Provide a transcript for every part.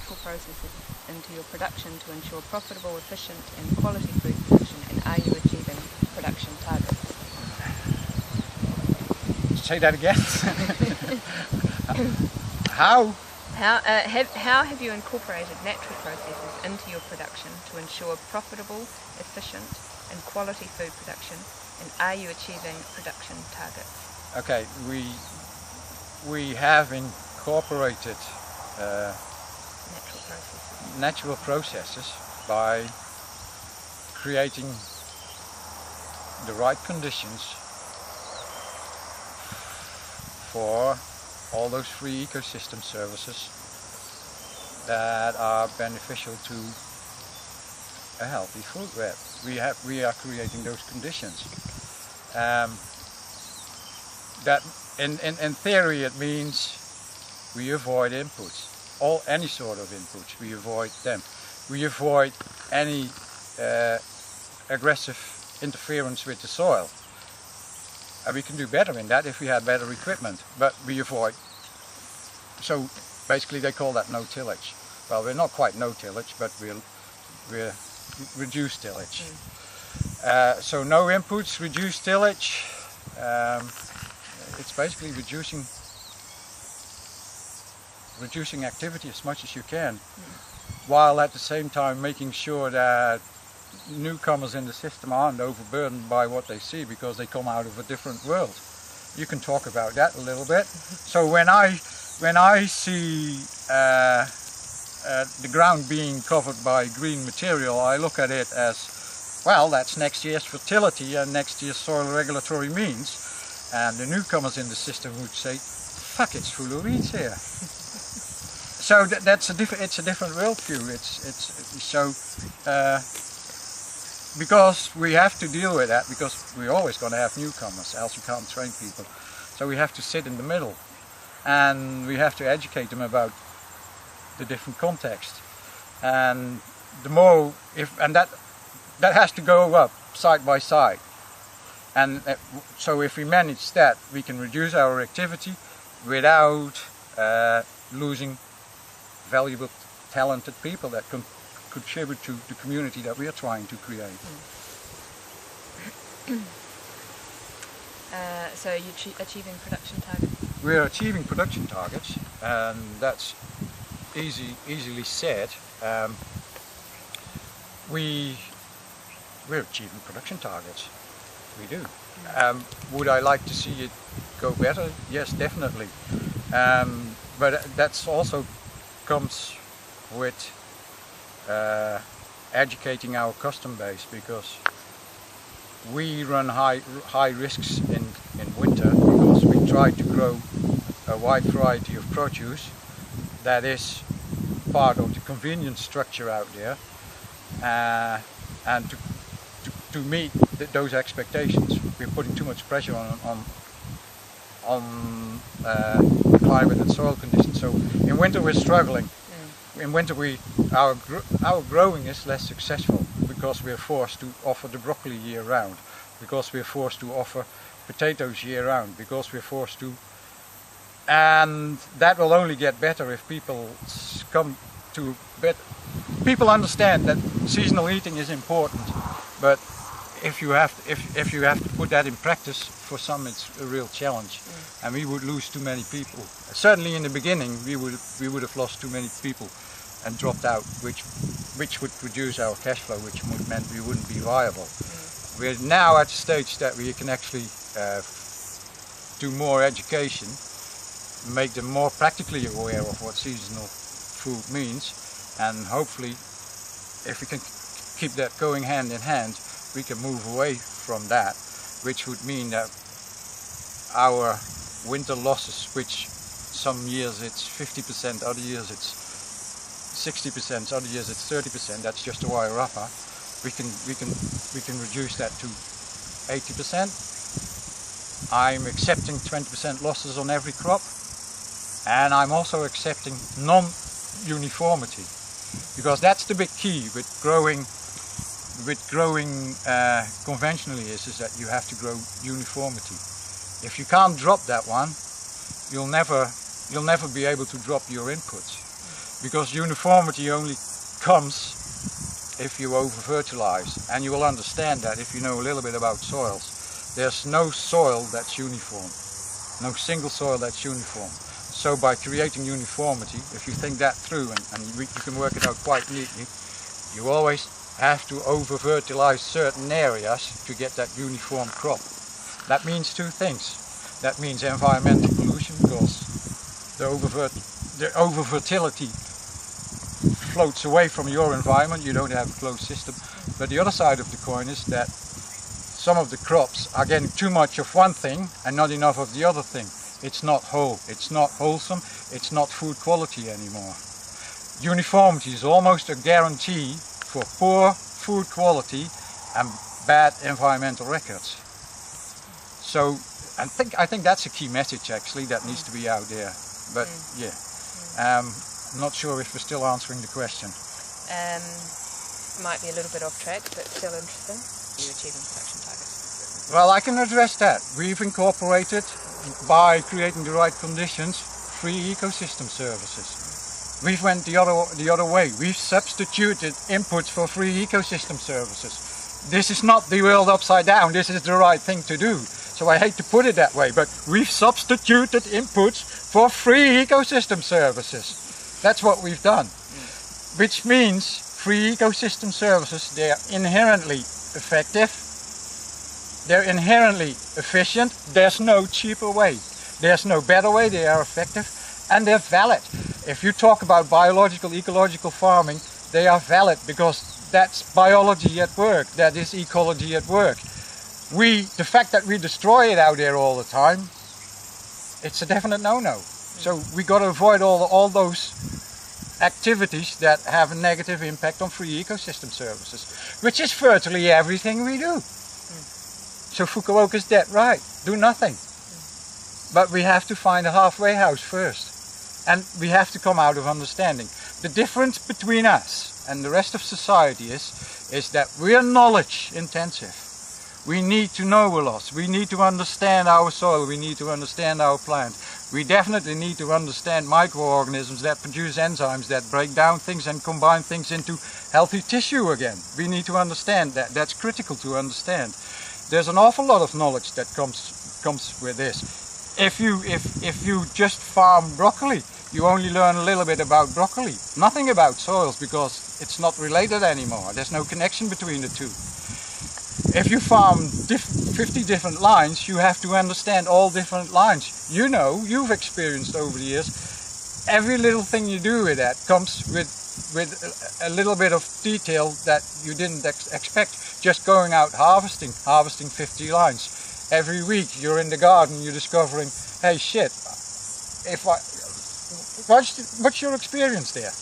natural processes into your production to ensure profitable, efficient and quality food production, and are you achieving production targets? Say that again. How have you incorporated natural processes into your production to ensure profitable, efficient and quality food production, and are you achieving production targets? Okay, we have incorporated natural processes by creating the right conditions for all those free ecosystem services that are beneficial to a healthy food web. We are creating those conditions. That in theory it means we avoid inputs, any sort of inputs. We avoid them. We avoid any aggressive interference with the soil. And we can do better in that if we had better equipment, but we avoid. So basically they call that no tillage. Well, we're not quite no tillage, but we're reduced tillage. So no inputs, reduced tillage. It's basically reducing activity as much as you can, while at the same time making sure that newcomers in the system aren't overburdened by what they see, because they come out of a different world. You can talk about that a little bit. So when I see the ground being covered by green material, I look at it as, well, that's next year's fertility and next year's soil regulatory means. And the newcomers in the system would say, fuck, it's full of weeds here. So it's a different worldview. Because we have to deal with that, because we're always going to have newcomers, else you can't train people. So we have to sit in the middle, and we have to educate them about the different context. And the more, that has to go up side by side. And so if we manage that, we can reduce our activity without losing valuable, talented people that can contribute to the community that we are trying to create. So are you achieving production targets? We're achieving production targets, and that's easily said. We're achieving production targets. We do. Would I like to see it go better? Yes, definitely. But that's also comes with educating our customer base, because we run high risks in winter, because we try to grow a wide variety of produce that is part of the convenience structure out there, and to meet those expectations, we're putting too much pressure on climate and soil conditions. So in winter we're struggling. In winter our growing is less successful, because we're forced to offer the broccoli year round, because we're forced to offer potatoes year round, because we're forced to, and that will only get better if people come to people understand that seasonal eating is important, but if you have to put that in practice, for some it's a real challenge, and we would lose too many people. Certainly in the beginning we would have lost too many people and dropped out, which would reduce our cash flow, which meant we wouldn't be viable. We're now at the stage that we can actually do more education, make them more practically aware of what seasonal food means, and hopefully if we can keep that going hand in hand, we can move away from that, which would mean that our winter losses, which some years it's 50%, other years it's 60%, other years it's 30%, that's just a Wairarapa, we can reduce that to 80%. I'm accepting 20% losses on every crop, and I'm also accepting non-uniformity, because that's the big key with growing conventionally is that you have to grow uniformity. If you can't drop that one, you'll never be able to drop your inputs. because uniformity only comes if you over-fertilize, and you will understand that if you know a little bit about soils. There's no soil that's uniform, no single soil that's uniform. So by creating uniformity, if you think that through, and you can work it out quite neatly, you always have to over-fertilize certain areas to get that uniform crop. That means two things. That means environmental pollution, because the over-fertility floats away from your environment, you don't have a closed system. But the other side of the coin is that some of the crops are getting too much of one thing and not enough of the other thing. It's not whole, it's not wholesome, it's not food quality anymore. Uniformity is almost a guarantee for poor food quality and bad environmental records. So I think that's a key message actually that needs to be out there. But yeah, I'm not sure if we're still answering the question. Might be a little bit off track, but still interesting. You're achieving production targets. Well, I can address that. We've incorporated, by creating the right conditions, free ecosystem services. We've went the other way. We've substituted inputs for free ecosystem services. This is not the world upside down. This is the right thing to do. So I hate to put it that way, but we've substituted inputs for free ecosystem services. That's what we've done. Which means free ecosystem services, they are inherently effective, they're inherently efficient, there's no cheaper way, there's no better way, they are effective, and they're valid. If you talk about biological, ecological farming, they are valid because that's biology at work, that is ecology at work. The fact that we destroy it out there all the time, it's a definite no-no. So we got to avoid all those activities that have a negative impact on free ecosystem services, which is virtually everything we do. So Fukuoka's dead right, do nothing. But we have to find a halfway house first. And we have to come out of understanding. The difference between us and the rest of society is that we are knowledge intensive. We need to know a lot. We need to understand our soil. We need to understand our plant. We definitely need to understand microorganisms that produce enzymes that break down things and combine things into healthy tissue again. We need to understand that. That's critical to understand. There's an awful lot of knowledge that comes with this. If you just farm broccoli, you only learn a little bit about broccoli. Nothing about soils because it's not related anymore. There's no connection between the two. If you farm 50 different lines, you have to understand all different lines. You know, you've experienced over the years, every little thing you do with that comes with a little bit of detail that you didn't expect. Just going out harvesting 50 lines. Every week you're in the garden, you're discovering, hey shit, what's your experience there?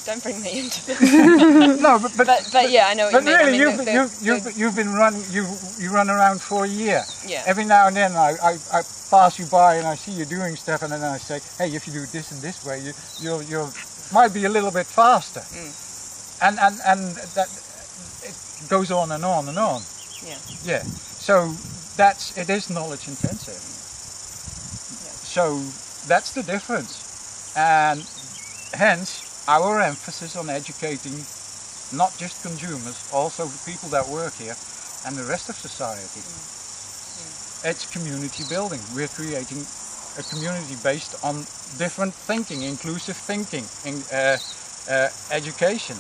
Don't bring me into this. No, but yeah, I know what you mean. Really, I mean, you've been running. You run around for a year. Yeah. Every now and then I pass you by and I see you doing stuff, and then I say, hey, if you do this and this way, you might be a little bit faster. And that it goes on and on and on. Yeah. Yeah. So it is knowledge intensive. Yeah. So that's the difference, and hence our emphasis on educating not just consumers, also the people that work here and the rest of society. It's community building. We're creating a community based on different thinking, inclusive thinking, education.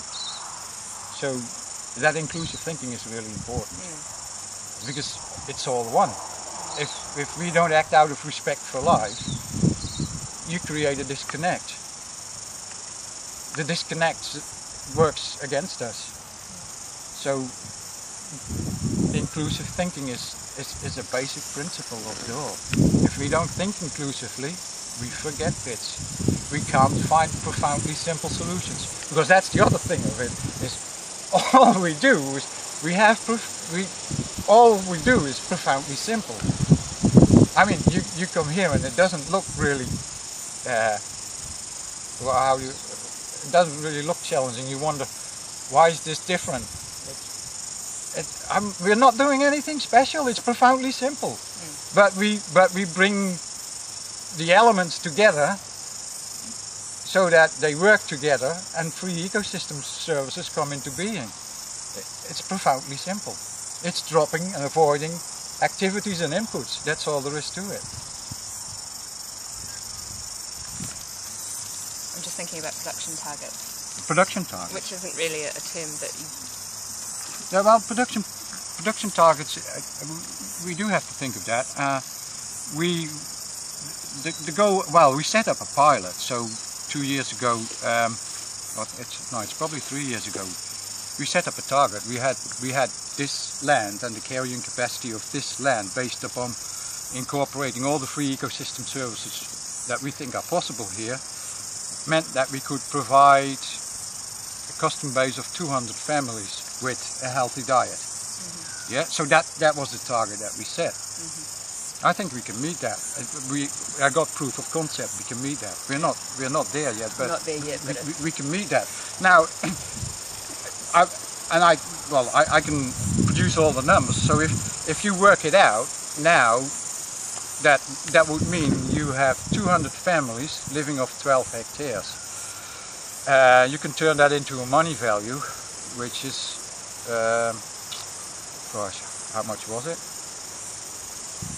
So that inclusive thinking is really important because it's all one. If we don't act out of respect for life, you create a disconnect. The disconnect works against us. So inclusive thinking is a basic principle of it all. If we don't think inclusively, we forget bits. We can't find profoundly simple solutions. Because that's the other thing of it, is all we do is profoundly simple. I mean, you come here and it doesn't look really it doesn't really look challenging. You wonder, why is this different? We're not doing anything special. It's profoundly simple. But we bring the elements together so that they work together and free ecosystem services come into being. It's profoundly simple. It's dropping and avoiding activities and inputs. That's all there is to it. I'm just thinking about production targets. Production targets. Which isn't really a term that you... Yeah, well, production targets, we do have to think of that. The goal, well, we set up a pilot, so 2 years ago, it's probably 3 years ago, we set up a target. We had this land and the carrying capacity of this land based upon incorporating all the free ecosystem services that we think are possible here, meant that we could provide a customer base of 200 families with a healthy diet. Mm-hmm. Yeah, so that was the target that we set. Mm-hmm. I think we can meet that. I got proof of concept. We can meet that. We're not there yet, but we can meet that. Now, I can produce all the numbers. So if you work it out now, that would mean you have 200 families living off 12 hectares. You can turn that into a money value, which is, gosh, how much was it?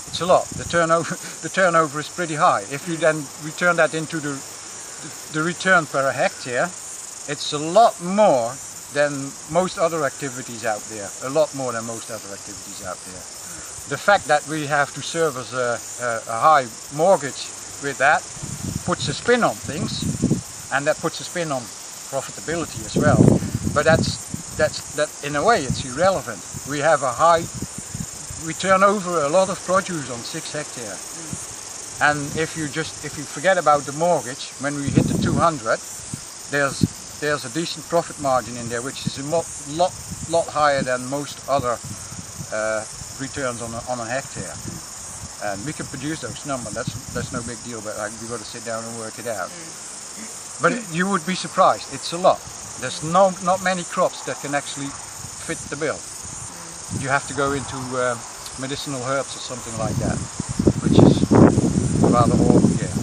It's a lot. The turnover is pretty high. If you then return that into the return per hectare, it's a lot more than most other activities out there. A lot more than most other activities out there. The fact that we have to service a high mortgage with that puts a spin on things, and that puts a spin on profitability as well. But that in a way it's irrelevant. We turn over a lot of produce on 6 hectares, and if you forget about the mortgage, when we hit the 200, there's a decent profit margin in there, which is a lot higher than most other returns on a hectare. And we can produce those numbers. That's no big deal, but we've got to sit down and work it out. But you would be surprised. It's a lot. There's not many crops that can actually fit the bill. You have to go into medicinal herbs or something like that, which is rather awful, yeah.